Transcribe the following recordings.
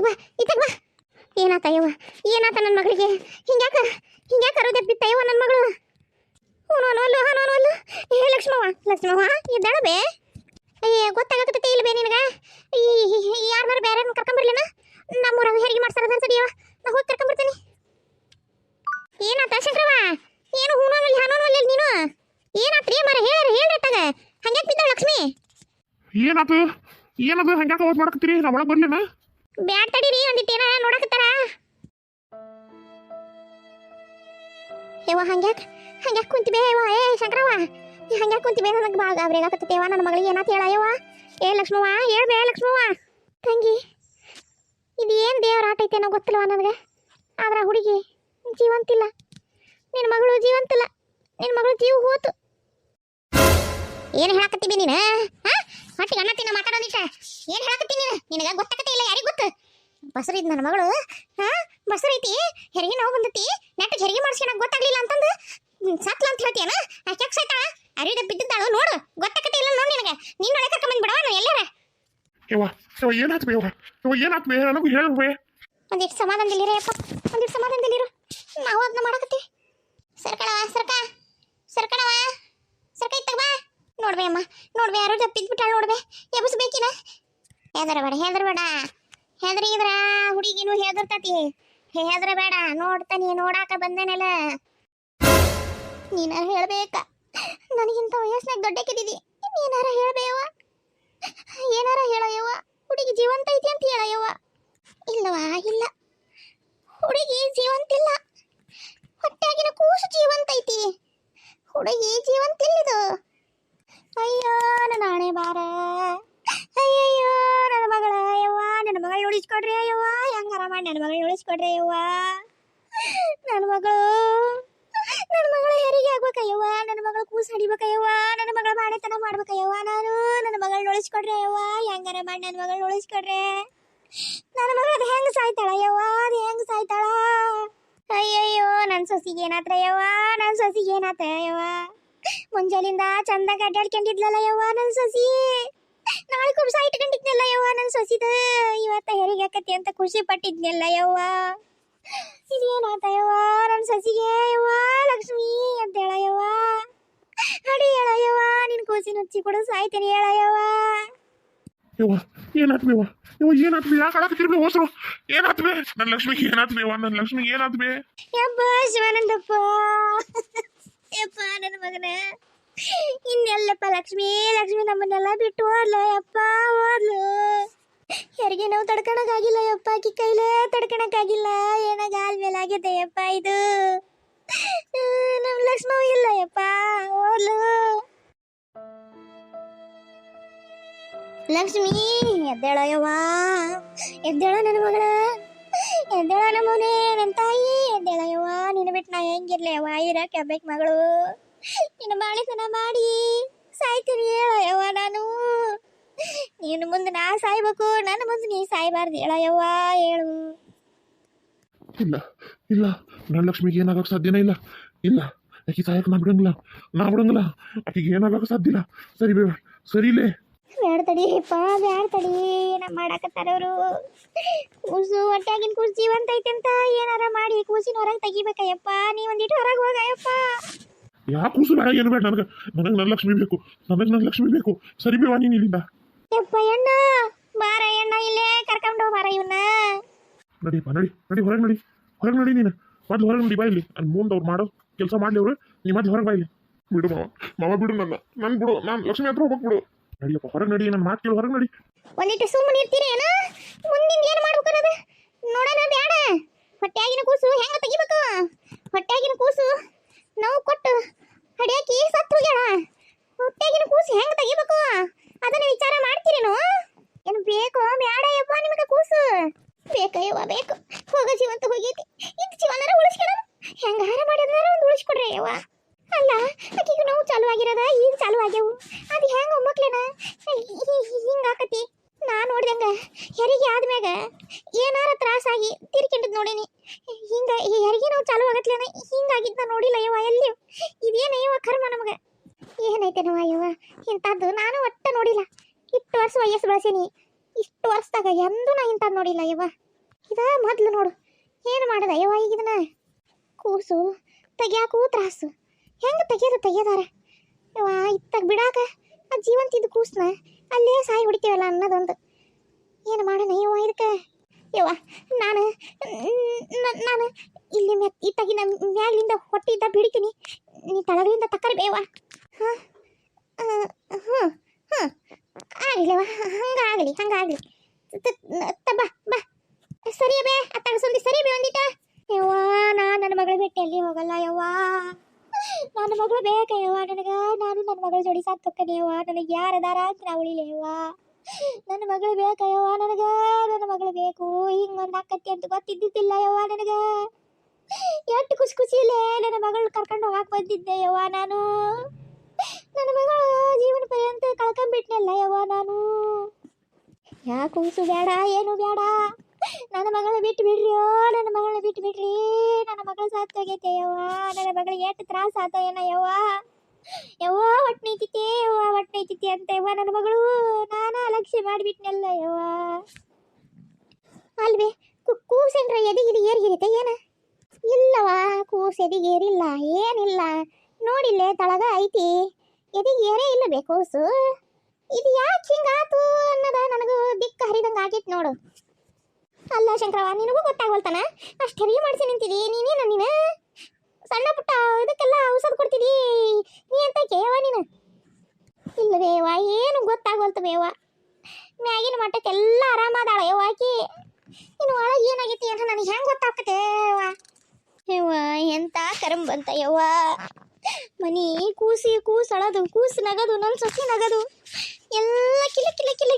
ಇತ್ತಗ ಬಾ ಇತ್ತಗ ಬಾ. ಏನಾತ ಯವ್ವ ಏನಾತ ನನ್ನ ಮಗಳಿಗೆ ಹಿಂಗ್ಯಾಕ ಅರುದೆ ಬಿತ್ತಯ್ಯವ ನನ್ನ ಮಗಳು. ಹೂನು ಹೇ ಲಕ್ಷ್ಮವ್ವ ಇದ್ದಾಳ ಬೇ. ಗೊತ್ತಾಗತ್ತೆ ಇಲ್ಲ ಬೇ ನಿನಗ. ಯಾರನ್ನಾರ ಬೇರೆ ಕರ್ಕೊಂಬರ್ಲಿನ ನಮ್ಮೂರಾಗ ಹೆರಿಗೆ ಮಾಡ್ಸಾರ ಅನ್ಸದಿಯವ. ನಾ ಹೋಗಿ ಕರ್ಕೊಂಬರ್ತೀನಿ. ಏನಾತ ಶಂಕರವ್ವ ಏನು ಹೂನೋನಲ್ಲಿ ನೀನು ಏನಾತ್ರಿ ಮರ ಹೇಳ್ರತ್ತಾಗ ಹಂಗ್ಯಾಕ್ ಬಿದ್ದಾಳ ಲಕ್ಷ್ಮಿ. ಏನದು ಹಂಗ್ಯಾಕ ಹೋಗಿ ಮಾಡಕತ್ತೀರಿ ನಾ ಒಳಗೆ ಬರ್ಲಿನ. ಬ್ಯಾಡ್ ತಡೀರಿ ಒಂದಿತ್ತೇನ ನೋಡಕತ್ತಾರ. ಯವ್ವ ಹಂಗ್ಯಾಕ್ ಕುಂತಿಬೇ ಯವ್ವ. ಶಂಕರವ್ವ ಹಂಗ್ಯಾಕ್ ಕುಂತಿಬೇ ನನಗೆ ಭಾಳ ಗಾಬರಿ ಆಗತ್ತೇವ. ನನ್ನ ಮಗಳಿಗೆ ಏನಾತ ಹೇಳ ಯವ್ವ. ಲಕ್ಷ್ಮವ್ವ ಹೇಳ್ಬೇ ಲಕ್ಷ್ಮವ್ವ. ತಂಗಿ ಇದು ಏನು ದೇವ್ರ ಆಟ ಐತೇನೋ ಗೊತ್ತಿಲ್ಲವ ನನಗೆ. ಆದ್ರ ಹುಡುಗಿ ಜೀವಂತಿಲ್ಲ. ನಿನ್ನ ಮಗಳು ಜೀವಂತಿಲ್ಲ. ನಿನ್ನ ಮಗಳು ಜೀವ ಹೋತು. ಏನು ಹೇಳಕತ್ತೀವಿ ನೀನು? ಹೊಟ್ಟಿಗೆ ಅನ್ನ ತಿನ್ನ ಮಾತಾಡೋದಿಟ್ಟ ಏನು ಹೇಳಕತ್ತೀನಿ ನೀನು? ನಿನಗೆ ಗೊತ್ತಾಗತ್ತೆ ಇಲ್ಲ ಯಾರಿಗೆ ಗೊತ್ತು? ಬಸರಿದ್ ನನ್ನ ಮಗಳು ಬಸರೈತಿ. ಹೆರಿಗೆ ನೋವು ಬಂದತಿ. ನೆಟ್ಟು ಹೆರಿಗೆ ಮಾಡಿಸ್ಕೊಳಕ್ ಗೊತ್ತಾಗ್ಲಿಲ್ಲ ಅಂತಂದು ಸತ್ಲ ಅಂತ ಹೇಳ್ತೀಯನ? ಯಾಕೆ ಸಾಯ್ತಾಳ? ಅರಿದ ಬಿದ್ದಿದ್ದಾಳು ನೋಡು. ಗೊತ್ತಾಗತ್ತೆ ಇಲ್ಲ ನೋಡಿ ನಿನಗೆ. ನಿನ್ನ ಒಳಗೆ ಕರ್ಕೊಂಡ್ ಬಿಡವ ನಾನು ಎಲ್ಲಾರ. ಏನಾತ್ ಬೇ ನನಗೂ ಹೇಳ್ಬೇ. ಒಂದಿಟ್ಟು ಸಮಾಧಾನದಲ್ಲಿರ ಯಪ್ಪ, ಒಂದಿಟ್ಟು ಸಮಾಧಾನದಲ್ಲಿರು. ನಾವು ಅದನ್ನ ಮಾಡಕತ್ತಿ. ಸರ್ಕಣವ ಇತ್ತಗ ಬಾ. ನೋಡ್ಬೇ ಅಮ್ಮ ನೋಡ್ಬೇ ಯಾರು ಬಿದ್ಬಿಟ್ಟಾಳ ನೋಡ್ಬೇ. ಎಬ್ಬಿಸ್ಬೇಕಿನ. ಹೆದರಬೇಡ ಹೆದರಿದ್ರ ಹುಡುಗಿನೂ ಹೆದರ್ತತಿ. ಹೆದರಬೇಡ ನೋಡ್ತಾನಿ ನೋಡಾಕ ಬಂದೇನಲ್ಲ. ನೀನಾರ ಹೇಳ್ಬೇಕ. ನನಗಿಂತ ವಯಸ್ಸಿನಾಗ ದೊಡ್ಡಕ್ಕಿದ್ದೀವಿ. ನೀನಾರ ಹೇಳ್ಬೇಯವ್ವ. ಏನಾರ ಹೇಳಯ್ಯವ್ವ. ಹುಡುಗಿ ಜೀವಂತ ಐತಿ ಅಂತ ಹೇಳಯ್ಯವ್ವ. ಇಲ್ಲವಾ ಇಲ್ಲ ಹುಡುಗಿ ಜೀವಂತಿಲ್ಲ. ಹೊಟ್ಟೆಯಾಗಿನ ಕೂಸು ಜೀವಂತ ಐತಿ. ಹುಡುಗಿ ಜೀವಂತಿಲ್ಲಿದು. ಅಯ್ಯೋ ನನ್ನ ಹಣೆ ಬಾರ. ಅಯ್ಯಯ್ಯೋ ನನ್ನ ಮಗಳ ಯವ್ವ. ನನ್ನ ಮಗಳು ಉಳಿಸ್ಕೊಡ್ರಿ ಅಯ್ಯವ್ವ. ಹೆಂಗಾರ ಮಾಡಿ ನನ್ನ ಮಗಳು ಉಳಿಸ್ಕೊಡ್ರಿ ಅಯ್ಯವ್ವ. ನನ್ನ ಮಗಳು ಹೆರಿಗೆ ಆಗ್ಬೇಕಯ್ಯವ್ವ. ನನ್ನ ಮಗಳು ಕೂಸು ಹಡಿಬೇಕಯ್ಯವ್ವ. ನನ್ನ ಮಗಳ ಬಾಳೆತನ ಮಾಡ್ಬೇಕಯ್ಯವ್ವ. ನನ್ನ ಮಗಳು ಉಳಿಸ್ಕೊಡ್ರಿ ಅಯ್ಯವ್ವ. ಹೆಂಗಾರ ಮಾಡಿ ನನ್ನ ಮಗಳು ಉಳಿಸ್ಕೊಡ್ರಿ. ನನ್ನ ಮಗಳು ಅದು ಹೆಂಗೆ ಸಾಯ್ತಾಳ ಯವ್ವ. ಅದು ಹೆಂಗೆ ಸಾಯ್ತಾಳ. ಅಯ್ಯಯ್ಯೋ ನನ್ನ ಸೊಸಿಗೆ ಏನಾತ್ರ ಯವ್ವ. ಮುಂಜಾಲಿಂದ ಚಂದಾಗ ಅಡ್ಡಾಡ್ಕೊಂಡಿದ್ಲಲ್ಲ ಯವ್ವ ನನ್ನ ಸೊಸಿ. ನಾಳೆ ಕುಬ್ಸ ಇಟ್ಕೊಂಡಿದ್ನಲ್ಲ ಯವ್ವ ನನ್ನ ಸೊಸಿದ. ಇವತ್ತ ಹೆರಿಗೆ ಆಕತಿ ಅಂತ ಖುಷಿ ಪಟ್ಟಿದ್ನಲ್ಲ ಯವ್ವ. ಇದೇನಾತ ಯವ್ವ ನನ್ನ ಸೊಸಿಗೆ ಯವ್ವ. ಲಕ್ಷ್ಮಿ ಅಂತ ಹೇಳ ಯವ್ವ. ಅಡಿ ಹೇಳ ಯವ್ವ. ನಿನ್ ಕೂಸಿನ ಹಚ್ಚಿ ಕೊಡು ಸಾಯ್ತೀನಿ ಹೇಳ ಯವ್ವ. ಏನಾತ್ ಯಾಕೆ ಅಳಕತ್ತಿರ್ಬೇ ಹೋಸ್ರು? ಏನಾತ್ ಬೇ ನನ್ನ ಲಕ್ಷ್ಮಿಗೆ ಏನಾತ್ ಬೇ? ಯಪ್ಪ ಶಿವಾನಂದಪ್ಪ ಯಪ್ಪ ನನ್ನ ಮಗನ ಇನ್ನೆಲ್ಲಪ್ಪ ಲಕ್ಷ್ಮಿ ನಮ್ಮನ್ನೆಲ್ಲ ಬಿಟ್ಟು ಹೋದ್ಲು ಯಪ್ಪ ಹೋದ್ಲು. ಹೆರಿಗೆ ನಾವು ತಡ್ಕೊಳಕ್ಕಾಗಿಲ್ಲ ಯಪ್ಪ. ಆಕಿ ಕೈಲೇ ತಡ್ಕೊಳಕ್ಕಾಗಿಲ್ಲ. ಏನಾಗ ಆದ್ಮೇಲೆ ಆಗಿದೆ ಯಪ್ಪ ಇದು. ನಮ್ಮ ಲಕ್ಷ್ಮಿ ಇಲ್ಲ ಯಪ್ಪ ಹೋದ್ಲು. ಲಕ್ಷ್ಮಿ ಎದ್ದೇಳ ಯವ್ವ. ಎದ್ದೇಳ ನನ್ನ ಮಗಳ. ಎದ್ದೇಳ ನಮ್ಮನೆ ನನ್ನ ತಾಯಿ. ಎದ್ದೇಳ ಯವ್ವ. ನಿನ್ನ ಬಿಟ್ಟು ನಾ ಹೆಂಗಿರ್ಲಿ ಯವ್ವ. ಇರಕ್ಕೆ ಬೇಕು ಮಗಳು. ನಿನ್ನ ಬಾಳೆತನ ಮಾಡಿ ಸಾಯ್ತೀನಿ ಹೇಳ ಯವ್ವ ನಾನು. ನೀನು ಮುಂದೆ ನಾ ಸಾಯ್ಬೇಕು. ನನ್ನ ಮುಂದೆ ನೀ ಸಾಯ್ಬಾರ್ದು ಹೇಳ ಯವ್ವ. ಹೇಳು. ಇಲ್ಲ ನನ್ನ ಲಕ್ಷ್ಮಿಗೆ ಏನಾಗಕ್ಕೆ ಸಾಧ್ಯನೇ ಇಲ್ಲ. ಆಕಿ ಸಾಯಕ್ಕೆ ನಾ ಬಿಡಂಗಿಲ್ಲ. ಆಕಿಗೆ ಏನಾಗಕ್ಕೆ ಸಾಧ್ಯ ಇಲ್ಲ. ಸರಿ ಬೇಡ ಸರಿಲೇ. ಬ್ಯಾಡ ತಡಿಯಪ್ಪ ಬ್ಯಾಡ ತಡಿ. ನಮ್ಮ ಮಾಡಾಕತ್ತಾರವರು. ಕೂಸು ಹೊಟ್ಟಾಗಿನ ಕೂಸು ಜೀವಂತ ಐತೆ ಅಂತ ಏನಾರ ಮಾಡಿ ಕೂಸಿನ ಹೊರಗೆ ತೆಗಿಬೇಕಯ್ಯಪ್ಪ. ನೀ ಒಂದಿಟ್ಟು ಹೊರಗೆ ಹೋಗಯ್ಯಪ್ಪ. ಯಾ ಕೂಸು ಬೇಡ ಏನು ಬೇಡ. ನನಗೆ ನನ್ನ ಲಕ್ಷ್ಮಿ ಬೇಕು. ಸರಿ ಬೇವ ನೀನು ಇಲ್ಲಿಂದ. ಯಪ್ಪ ಎಣ್ಣ ಬಾರ ಎಣ್ಣ ಇಲ್ಲೇ ಕರ್ಕೊಂಡು ಬಾರ ಇವನ್ನ. ನಡಿಯಪ್ಪ ನಡಿ ಹೊರಗೆ ನಡಿ ನೀನು. ಮೊದ್ಲು ಹೊರಗೆ ನಡಿ ಬಾ ಇಲ್ಲಿ. ಅಲ್ಲಿ ಮುಂದೆ ಅವ್ರು ಮಾಡೋ ಕೆಲಸ ಮಾಡಲಿ ಅವರು. ನೀ ಮೊದ್ಲು ಹೊರಗೆ ಬಾ ಇಲ್ಲಿ. ಬಿಡು ಮಾವ ಬಿಡು ನನ್ನ ಬಿಡು. ನಾನು ಲಕ್ಷ್ಮಿ ಹತ್ರ ಹೋಗ್ಬೇಕು ಬಿಡು. ನಡಿಯಪ್ಪ ಹೊರಗೆ ನಡಿ. ನನ್ನ ಮಾತು ಕೇಳಿ ಹೊರಗೆ ನಡಿ. ಒಂದಿಟ್ಟು ಸುಮ್ಮನೆ ಇರ್ತೀರೇನ? ಮುಂದಿನ ಏನು ಮಾಡ್ಬೇಕನ್ನೋದು ನೋಡೋಣ ಬ್ಯಾಡ. ಹೊಟ್ಟೆಯಾಗಿನ ಕೂಸು ಹೆಂಗೆ ತೆಗಿಬೇಕು? ಹೊಟ್ಟೆಯಾಗಿನ ಕೂಸು ನೋವು ಕೊಟ್ಟು ಹಡಿಯಾಕಿ ಸತ್ತು ಹೋಗ್ಯಾಳ. ಹೊಟ್ಟೆಯಾಗಿನ ಕೂಸು ಹೆಂಗೆ ತೆಗಿಬೇಕು ಅದನ್ನ ವಿಚಾರ ಮಾಡ್ತೀರೇನು? ಏನು ಬೇಕು ಬ್ಯಾಡ ಯಪ್ಪ ನಿಮಗೆ ಕೂಸು? ಬೇಕಯ್ಯವ್ವ ಬೇಕು. ಹೋಗ ಜೀವಂತ ಹೋಗೈತಿ. ಇದು ಜೀವನಾರ ಉಳಿಸ್ಕೊಳ್ಳೋಣ. ಹೆಂಗಾರ ಮಾಡಿದ್ನಾರ ಒಂದು ಉಳಿಸ್ಕೊಡ್ರಿ ಯವ್ವ. ಅಲ್ಲ ಆಕಿಗೆ ನೋವು ಚಾಲು ಆಗಿರೋದ ಈಗ ಚಾಲು ಆಗ್ಯಾವು. ಅದು ಹೆಂಗೆ ಒಮ್ಮಕ್ಲೇನ ಹಿಂಗಾಕತಿ. ನಾನು ನೋಡ್ದಂಗ ಹೆರಿಗೆ ಆದ್ಮ್ಯಾಗ ಏನಾರ ತ್ರಾಸಾಗಿ ತೀರ್ಕೊಂಡಿದ್ ನೋಡೀನಿ. ಹಿಂಗೆ ಈ ಹೆರಿಗೆ ನೋವು ಚಾಲು ಆಗತ್ಲೇನ ಹಿಂಗಾಗಿದ್ದ ನೋಡಿಲ್ಲ ಯವ್ವ ಎಲ್ಲಿ. ಇದೇನಯ್ಯವ ಕರ್ಮ ನಮಗೆ. ಏನೈತೆನವ ಯವ್ವ ಇಂಥದ್ದು ನಾನು ಒಟ್ಟ ನೋಡಿಲ್ಲ. ಇಷ್ಟು ವರ್ಷ ವಯಸ್ಸು ಬೆಳೆಸೀನಿ. ಇಷ್ಟು ವರ್ಷದಾಗ ಎಂದೂ ನಾ ಇಂಥದ್ದು ನೋಡಿಲ್ಲ ಯವ್ವ. ಇದ ಮೊದ್ಲು ನೋಡು ಏನು ಮಾಡದ ಯವ್ವ ಈಗ ಇದನ್ನ ಕೂಸು ತೆಗ್ಯಾಕೂ ತ್ರಾಸು ಹೆಂಗೆ ತೆಗ್ಯದಾರ ಯವ್ವ ಇತ್ತಾಗ ಬಿಡಾಕ ಆ ಜೀವಂತಿದ್ದು ಕೂಸನ್ನ ಅಲ್ಲೇ ಸಾಯಿ ಹೊಡಿತೀವಲ್ಲ ಅನ್ನೋದೊಂದು ಏನು ಮಾಡೋಣ ಯವ್ವ ಇದಕ್ಕೆ ಯವ್ವ ನಾನು ಇಲ್ಲಿ ಇತ್ತಾಗಿ ನಮ್ಮ ಮ್ಯಾಲಿಂದ ಹೊಟ್ಟಿದ್ದ ಬಿಡ್ತೀನಿ ನೀ ತಳಗಳಿಂದ ತಕ್ಕರಿ ಬೇವ ಹಾಂ ಹ್ಞೂ ಆಗಲಿವ ಹಂಗಾಗಲಿ ಬಾ ಬಾ ಸರಿ ಬೇ ಅತ್ತಾಗ ಸುಂದಿ ಸರಿ ಬೇ ಒಂದಿಟ ಯವ್ವ ನನ್ನ ಮಗಳ ಬಿಟ್ಟು ಎಲ್ಲಿ ಹೋಗಲ್ಲ ಯವ್ವ ನನ್ನ ಮಗಳು ಬೇಕ ಯವ್ವ ನನಗೆ ನಾನು ನನ್ನ ಮಗಳ ಜೋಡಿ ಸಾಕ್ತಕ್ಕನೆ ಯವ್ವ ನನಗೆ ಯಾರದಾರ ಅಂತ ನಾ ಉಳಿಲೆ ಯವ್ವ ನನ್ನ ಮಗಳು ಬೇಕ ಯವ್ವ ನನಗೆ ನನ್ನ ಮಗಳು ಬೇಕು ಹಿಂಗೊಂದು ಅಕ್ಕತ್ತಿ ಅಂತ ಗೊತ್ತಿದ್ದಿದ್ದಿಲ್ಲ ಯವ್ವ ನನಗೆ ಎಷ್ಟು ಖುಷಿಲೇ ನನ್ನ ಮಗಳು ಕರ್ಕೊಂಡು ಹೋಗಕ್ಕೆ ಬಂದಿದ್ದೆ ಯವ್ವ ನಾನು ನನ್ನ ಮಗಳ ಜೀವನ ಪರ್ಯಂತ ಕಳ್ಕೊಂಡ್ಬಿಟ್ನಲ್ಲ ಯವ್ವ ನಾನು ಯಾಕೆ ಕೂಸು ಬೇಡ ಏನು ಬೇಡ ನನ್ನ ಮಗಳ ಬಿಟ್ಟು ಬಿಡ್ರಿಯೋ ನನ್ನ ಮಗಳನ್ನ ಬಿಟ್ಟು ಬಿಡ್ರಿ ನನ್ನ ಮಗಳು ಸಾತ್ತೋಗೈತೆ ಯವ್ವ ನನ್ನ ಮಗಳಿಗೆ ಎಷ್ಟು ತ್ರಾಸ ಆತ ಏನ ಯವ್ವ ಹೊಟ್ಟೆ ನೈತಿತಿ ಅಂತ ಯವ್ವ ನನ್ನ ಮಗಳು ನಾನು ಅಲಕ್ಷ್ಯ ಮಾಡಿಬಿಟ್ನಲ್ಲ ಯವ್ವ ಅಲ್ವೇ ಕೂಸೇನ್ರ ಎದಿಗಿರಿ ಏರ್ಗಿರಿತೆ ಏನ ಇಲ್ಲವ ಕೂಸು ಎದಿಗೇರಿಲ್ಲ ಏನಿಲ್ಲ ನೋಡಿಲ್ಲೇ ತಳಗ ಐತಿ ಎದಿಗೆ ಏರೇ ಇಲ್ಲ ಬೇ ಕೂಸು ಇದು ಯಾಕೆ ಹಿಂಗಾತು ಅನ್ನೋದ ನನಗೂ ದಿಕ್ಕ ಹರಿದಂಗೆ ಆಗೈತಿ ನೋಡು ಅಲ್ಲ ಶಂಕರವ ನಿನಗೂ ಗೊತ್ತಾಗವಲ್ತಾನ ಅಷ್ಟು ಹೆರಿಗೆ ಮಾಡಿಸಿ ನಿಂತಿದಿ ನೀನು ಸಣ್ಣ ಪುಟ್ಟ ಇದಕ್ಕೆಲ್ಲ ಔಷಧ ಕೊಡ್ತಿದಿ ನೀ ಅಂತ ಕೇವ ನೀನು ಇಲ್ಲವೇವ ಏನು ಗೊತ್ತಾಗವಲ್ತು ಬೇವ ಮ್ಯಾಗಿನ ಮಟ್ಟಕ್ಕೆಲ್ಲ ಆರಾಮಾದಾಳ ಯವ್ವ ಆಕಿ ಇನ್ನು ಒಳಗೆ ಏನಾಗೈತಿ ಅಂತ ನನಗೆ ಹೆಂಗೆ ಗೊತ್ತಾಗ್ತದೆ ಯವ್ವ ಎಂತ ಕರಂ ಬಂತ ಯವ್ವ ಮನಿ ಕೂಸು ಅಳದು ಕೂಸು ನಗದು ನನ್ನ ಸೊಸಿ ನಗದು ಎಲ್ಲ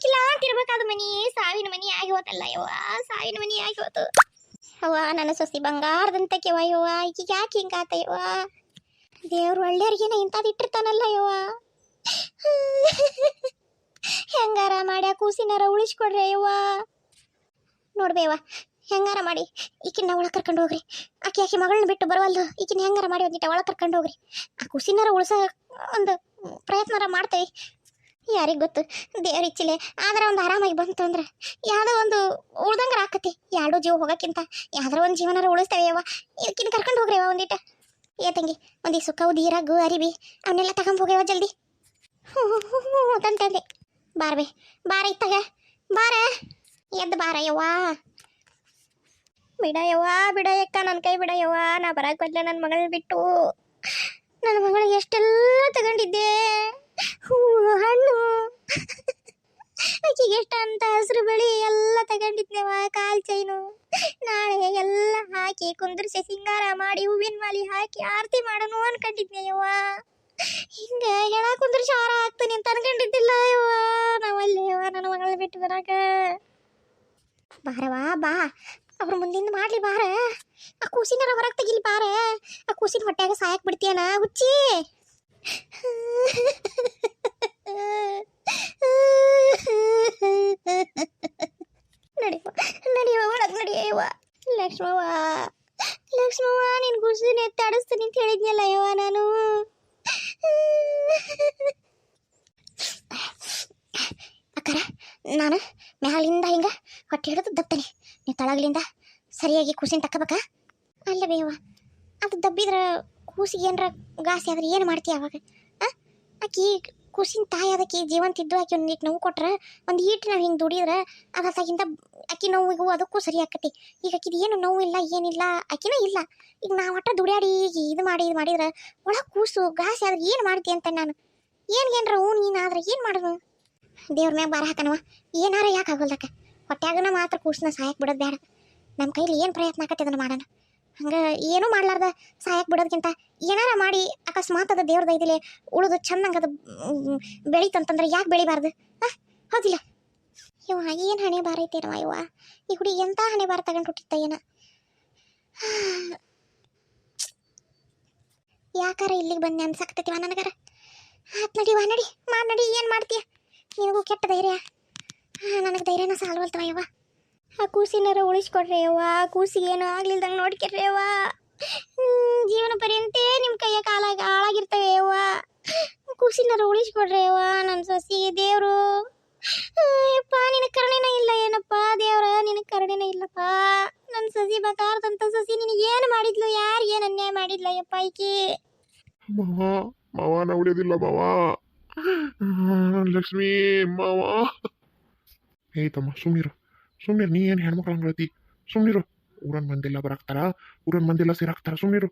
ಕಿಲ ಅಂತಿರ್ಬೇಕಾದ ಮನಿ ಸಾವಿನ ಮನಿ ಆಗಿ ಹೋತಲ್ಲ ಯವ್ವ ಸಾವಿನ ಮನಿ ಆಗಿ ಹೋತು ಅವ್ವ ನನ್ನ ಸೊಸಿ ಬಂಗಾರದಂತಕ್ಕೆವ ಯವ್ವ ಈಗ ಯಾಕೆ ಹಿಂಗಾತ ಯವ್ವ ದೇವ್ರು ಒಳ್ಳೆಯವ್ರಿಗೇನ ಇಂಥದ್ದು ಇಟ್ಟಿರ್ತಾನಲ್ಲ ಯವ್ವ ಹೆಂಗಾರ ಮಾಡ್ಯಾ ಕೂಸಿನಾರ ಉಳಿಸ್ಕೊಡ್ರಿ ಯವ್ವ ನೋಡ್ಬೇವ ಹೆಂಗಾರ ಮಾಡಿ ಈಕಿನ ಒಳಗೆ ಕರ್ಕೊಂಡು ಹೋಗ್ರಿ ಆಕೆ ಮಗಳನ್ನ ಬಿಟ್ಟು ಬರವಲ್ದು ಈಕಿನ ಹೆಂಗಾರ ಮಾಡಿ ಒಂದಿಟ ಒಳಗೆ ಕರ್ಕೊಂಡು ಹೋಗ್ರಿ ಆ ಕುಸಿನಾರ ಉಳಿಸೋ ಒಂದು ಪ್ರಯತ್ನಾರ ಮಾಡ್ತೇವೆ ಯಾರಿಗೆ ಗೊತ್ತು ದೇವ್ರ ಇಚ್ಚಿಲೆ ಆದ್ರೆ ಒಂದು ಆರಾಮಾಗಿ ಬಂತು ಅಂದ್ರೆ ಯಾವುದೋ ಒಂದು ಉಳ್ದಂಗಾರ ಆಕತಿ ಎರಡೂ ಜೀವ ಹೋಗೋಕ್ಕಿಂತ ಯಾವ್ದಾರ ಒಂದು ಜೀವನಾರ ಉಳಿಸ್ತೇವೆ ಯವ್ವ ಇದಕ್ಕಿನ ಕರ್ಕೊಂಡು ಹೋಗ್ರಿ ಯವ್ವ ಒಂದಿಟ ತಂಗಿ ಒಂದಿಗೆ ಸುಖವು ದೀರಾಗು ಅರಿವಿ ಅವನ್ನೆಲ್ಲ ತಗೊಂಡು ಹೋಗ್ಯವ ಜಲ್ದಿ ಹ್ಞೂ ತಂತಂದೆ ಬಾರ್ಬೆ ಬಾರ ಇತ್ತಾಗ ಬಾರ ಎದ್ದು ಬಾರ ಯವ್ವ ಬಿಡ ಯಕ್ಕ ನನ್ನ ಕೈ ಬಿಡ ಯವ್ವ ನಾ ಬರಕ್ಕೆ ಬದಲ ನನ್ನ ಮಗಳನ್ನ ಬಿಟ್ಟು ನನ್ನ ಮಗಳಿಗೆ ಎಷ್ಟೆಲ್ಲ ತಗೊಂಡಿದ್ದೆ ಹೂವು ಹಣ್ಣು ಆಕೆಗೆ ಎಷ್ಟಂತ ಹಸಿರು ಬೆಳಿ ಎಲ್ಲ ತಗೊಂಡಿದ್ನೆವ ಕಾಲ್ ಚೈನು ನಾಳೆ ಎಲ್ಲ ಹಾಕಿ ಕುಂದ್ರಿಸಿ ಸಿಂಗಾರ ಮಾಡಿ ಹೂವಿನ ಮಾಲಿ ಹಾಕಿ ಆರತಿ ಮಾಡೋನು ಅನ್ಕೊಂಡಿದ್ನೆ ಯವ್ವ ಹಿಂಗ ಹೆಣ ಕುಂದ್ರಿಸಿ ಹಾರ ಹಾಕ್ತೀನಿ ಅಂತ ಅನ್ಕೊಂಡಿದ್ದಿಲ್ಲ ಯವ್ವ ನಾವಲ್ಲೇ ಯವ್ವ ನನ್ನ ಮಗಳನ್ನ ಬಿಟ್ಟು ಬರಾಕ ಬಾರವಾ ಬಾ ಅವ್ರ ಮುಂದಿಂದ ಮಾಡ್ಲಿ ಬಾರ ಆ ಕೂಸಿನಾರ ಹೊರಗೆ ತೆಗಿಲಿ ಬಾರ ಆ ಕೂಸಿನ ಹೊಟ್ಯಾಗ ಸಾಯಕ್ ಬಿಡ್ತೀಯನ ಹುಚ್ಚಿ ನಡಿಯವ ಒಳಗೆ ನಡಿಯವ್ವ ಲಕ್ಷ್ಮವ್ವ ನಿನ್ ಕೂಸಿನ ಎತ್ತಾಡಿಸ್ತೀನಿ ಅಂತ ಹೇಳಿದ್ನಲ್ಲ ಯವ್ವ ನಾನು ಅಕ್ಕರ ನಾನು ಮ್ಯಾಲಿಂದ ಹಿಂಗ ಹೊಟ್ಟೆ ಹಿಡಿದು ದಬ್ತಾನೆ ನೀವು ತಳಗಲಿಂದ ಸರಿಯಾಗಿ ಕೂಸಿನ ತಕ್ಕಬೇಕ ಅಲ್ಲ ಬೇವ ಅದು ದಬ್ಬಿದ್ರೆ ಕೂಸಿಗೆ ಏನರ ಗಾಸಿ ಆದ್ರೆ ಏನು ಮಾಡ್ತೀಯ ಅವಾಗ ಆಕಿ ಕೂಸಿನ ತಾಯಿ ಅದಕ್ಕೆ ಜೀವಂತಿದ್ದು ಆಕಿ ಒಂದು ನೋವು ಕೊಟ್ರೆ ಒಂದು ಈಟು ನಾವು ಹಿಂಗೆ ದುಡಿದ್ರೆ ಅದಾಗಿಂದ ಆಕಿ ನೋವಿಗೂ ಅದಕ್ಕೂ ಸರಿ ಆಕತಿ ಈಗ ಆಕಿದು ಏನು ನೋವು ಇಲ್ಲ ಏನಿಲ್ಲ ಆಕಿನ ಇಲ್ಲ ಈಗ ನಾವು ಒಟ್ಟ ದುಡಿಯಾಡಿ ಈಗ ಇದು ಮಾಡಿದ್ರೆ ಒಳಗೆ ಕೂಸು ಗಾಸಿ ಆದ್ರೆ ಏನು ಮಾಡ್ತೀಯ ಅಂತ ನಾನು ಏನ್ರ ನೀನಾದ್ರೆ ಏನು ಮಾಡೋದು ದೇವ್ರ ಮ್ಯಾಗ ಬಾರ ಹಾಕನವ ಏನಾರ ಯಾಕೆ ಆಗೋಲ್ದಕ್ಕ ಹೊಟ್ಯಾಗನ ಮಾತ್ರ ಕೂಸನ್ನ ಸಾಯಕ್ಕೆ ಬಿಡೋದು ಬೇಡ ನಮ್ಮ ಕೈಲಿ ಏನು ಪ್ರಯತ್ನ ಆಕತ್ತೆ ಅದನ್ನು ಮಾಡೋಣ ಹಂಗೆ ಏನೂ ಮಾಡ್ಲಾರ್ದ ಸಾಯಕ್ಕೆ ಬಿಡೋದಕ್ಕಿಂತ ಏನಾರ ಮಾಡಿ ಅಕಸ್ಮಾತ್ ಅದು ದೇವ್ರ ದೈದಿಲೆ ಉಳಿದು ಚಂದಂಗೆ ಅದು ಬೆಳೀತಂತಂದ್ರೆ ಯಾಕೆ ಬೆಳಿಬಾರ್ದು ಹೌದಿಲ್ಲ ಇವ ಏನು ಹಣೆ ಬಾರ ಐತೇನವ ಇವ ಈ ಹುಡುಗಿ ಎಂಥ ಹಣೆ ಬಾರ ತಗೊಂಡು ಹುಟ್ಟಿತ್ತ ಏನ ಯಾಕಾರ ಇಲ್ಲಿಗೆ ಬಂದೆ ಅನ್ಸಕ್ತತಿವ ನನಗರ ಆತ್ ನಡಿ ನಡಿ ಏನು ಮಾಡ್ತೀಯ ನಿನಗೂ ಕೆಟ್ಟ ಧೈರ್ಯ ನನಗೆ ಧೈರ್ಯನ ಸಾಲ್ವಲ್ತವ ಯವ್ವ ಆ ಕೂಸಿನಾರ ಉಳಿಸ್ಕೊಡ್ರಿ ಯವ್ವ ಕೂಸಿಗೆ ಏನು ಆಗ್ಲಿಲ್ದಂಗೆ ನೋಡ್ಕೊಡ್ರಿ ಯವ್ವ ಜೀವನ ಪರ್ಯಂತೆ ನಿಮ್ಮ ಕೈಯ ಕಾಲಾಗ ಹಾಳಾಗಿರ್ತವೆ ಯವ್ವ ಕೂಸಿನಾರ ಉಳಿಸ್ಕೊಡ್ರಿ ಯವ್ವ ನನ್ನ ಸೊಸಿಗೆ ದೇವರು ಯಪ್ಪ ನಿನಗೆ ಕರುಣೆನ ಇಲ್ಲ ಏನಪ್ಪ ದೇವ್ರ ನಿನಗೆ ಕರುಣೆನ ಇಲ್ಲಪ್ಪ ಏನ್ ಅನ್ಯಾಯ ಮಾಡಿದ್ಲ ಯಪ್ಪ ಈಕಿ ಮಾವ ಮಾವ ನಾ ಉಳಿಯೋದಿಲ್ಲ ಮಾವ ಲಕ್ಷ್ಮಿ ಮಾವ ಏ ತಮ್ಮ ಸುಮ್ನಿರು ನೀ ಏನು ಹೆಣ್ಮಕ್ಳು ಹಂಗತಿ ಸುಮ್ನಿರು ಊರನ್ ಮಂದಿಲ್ಲ ಬರಾಕ್ತಾರ ಊರನ್ ಮಂದಿಲ್ಲ ಸೇರಾಕ್ತಾರ ಸುಮ್ನಿರು